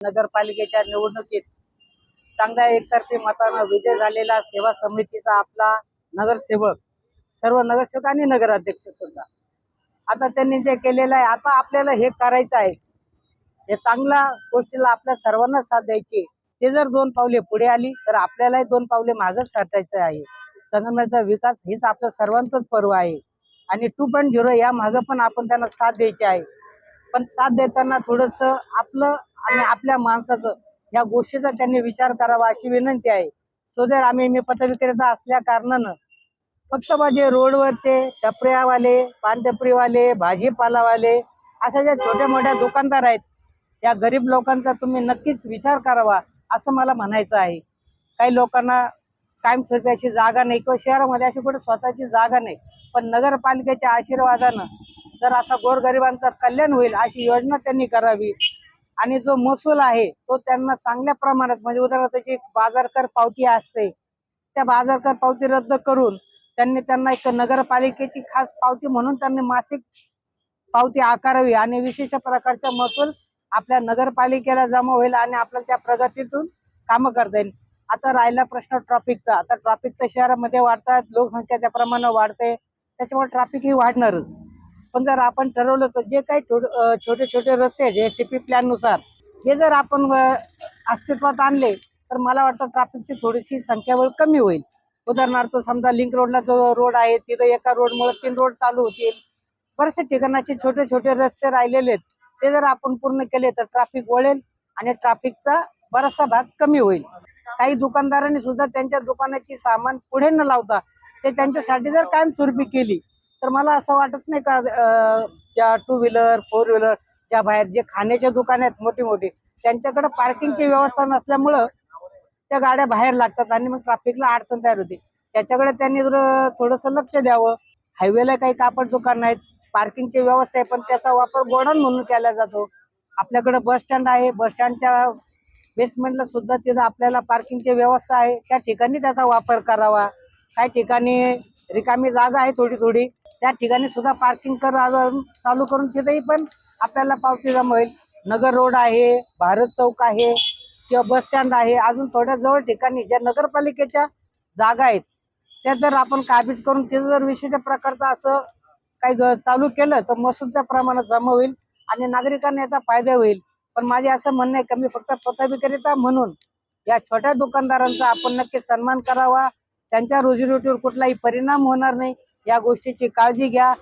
नगरपालिकेच्या निवडणुकीत चांगल्या एकतर्फी मतानं विजय झालेला सेवा समितीचा आपला नगरसेवक, सर्व नगरसेवक आणि नगराध्यक्ष सुद्धा. आता त्यांनी जे केलेलं आहे, आता आपल्याला हे करायचं आहे, हे चांगल्या गोष्टीला आपल्या सर्वांना साथ द्यायची. ते जर 2 पावले पुढे आली तर आपल्यालाही 2 पावले मागच सरकायचं आहे. संगमनेरचा विकास हेच आपल्या सर्वांचंच पर्व आहे आणि 2.0 या मागं पण आपण त्यांना साथ द्यायची आहे. पण साथ देताना थोडस आपलं आणि आपल्या माणसाचं या गोष्टीचा त्यांनी विचार करावा अशी विनंती आहे. सो मी पथविक्रेता असल्या कारणानं फक्त माझे रोडवरचे टपऱ्यावाले, पानटपरीवाले, भाजीपालावाले अशा ज्या छोट्या मोठ्या दुकानदार आहेत, या गरीब लोकांचा तुम्ही नक्कीच विचार करावा असं मला म्हणायचं आहे. काही लोकांना कायमस्वरूपी अशी जागा नाही किंवा शहरामध्ये अशी कुठे स्वतःची जागा नाही, पण नगरपालिकेच्या आशीर्वादानं जर असा गोरगरिबांचा कल्याण होईल अशी योजना त्यांनी करावी. आणि जो महसूल आहे तो त्यांना चांगल्या प्रमाणात, म्हणजे उदाहरणार्थ त्याची बाजार कर पावती असते, त्या बाजार कर पावती रद्द करून त्यांना एक नगरपालिकेची खास पावती म्हणून त्यांनी मासिक पावती आकारावी आणि विशिष्ट प्रकारचा महसूल आपल्या नगरपालिकेला जमा होईल आणि आपल्याला त्या प्रगतीतून कामं करता येईल. आता राहिला प्रश्न ट्रॅफिकचा. आता ट्रॅफिक तर शहरामध्ये वाढतात, लोकसंख्या त्या प्रमाणात वाढते, त्याच्यामुळे ट्रॅफिक ही वाढणारच. पण जर आपण ठरवलं तर जे काही छोटे छोटे रस्ते जे टीपी प्लॅन नुसार जे जर आपण अस्तित्वात आणले तर मला वाटतं ट्रॅफिकची थोडीशी संख्याबळ कमी होईल. उदाहरणार्थ समजा लिंक रोडला जो रोड आहे तिथं एका रोडमुळे 3 रोड चालू होतील. बरेचसे ठिकाणाचे छोटे छोटे रस्ते राहिलेले आहेत, ते जर आपण पूर्ण केले तर ट्रॅफिक वळेल आणि ट्रॅफिकचा बराचसा भाग कमी होईल. काही दुकानदारांनी सुद्धा त्यांच्या दुकानाची सामान पुढे न लावता ते त्यांच्यासाठी जर कायमस्वरूपी केली तर मला असं वाटत नाही का ज्या 2 व्हीलर 4 व्हीलर ज्या बाहेर जे खाण्याचे दुकान आहेत मोठी मोठी, त्यांच्याकडे पार्किंगची व्यवस्था नसल्यामुळं त्या गाड्या बाहेर लागतात आणि मग ट्रॅफिकला अडचण तयार होते. त्याच्याकडे त्यांनी जर थोडंसं लक्ष द्यावं. हायवेला काही कापड दुकान आहेत, पार्किंगची व्यवस्था आहे, पण त्याचा वापर गोडाऊन म्हणून केला जातो. आपल्याकडे बस स्टँड आहे, बस स्टँडच्या बेसमेंटला सुद्धा तिथं आपल्याला पार्किंगची व्यवस्था आहे, त्या ठिकाणी त्याचा वापर करावा. काही ठिकाणी रिकामी जागा आहे थोडी थोडी, त्या ठिकाणी सुद्धा पार्किंग चालू करून तिथेही पण आपल्याला पावती जमा होईल. नगर रोड आहे, भारत चौक आहे किंवा बस स्टँड आहे, अजून थोड्या जवळ ठिकाणी ज्या नगरपालिकेच्या जागा आहेत त्या जर आपण काबीज करून तिथं जर विशिष्ट प्रकारचं असं काही चालू केलं तर महसूलच्या प्रमाणात जमा होईल आणि नागरिकांना याचा फायदा होईल. पण माझे असं म्हणणं आहे की मी फक्त पथविक्रेता म्हणून या छोट्या दुकानदारांचा आपण नक्की सन्मान करावा. त्यांच्या रोजीरोटीवर कुठलाही परिणाम होणार नाही या गोष्टीची काळजी घ्या.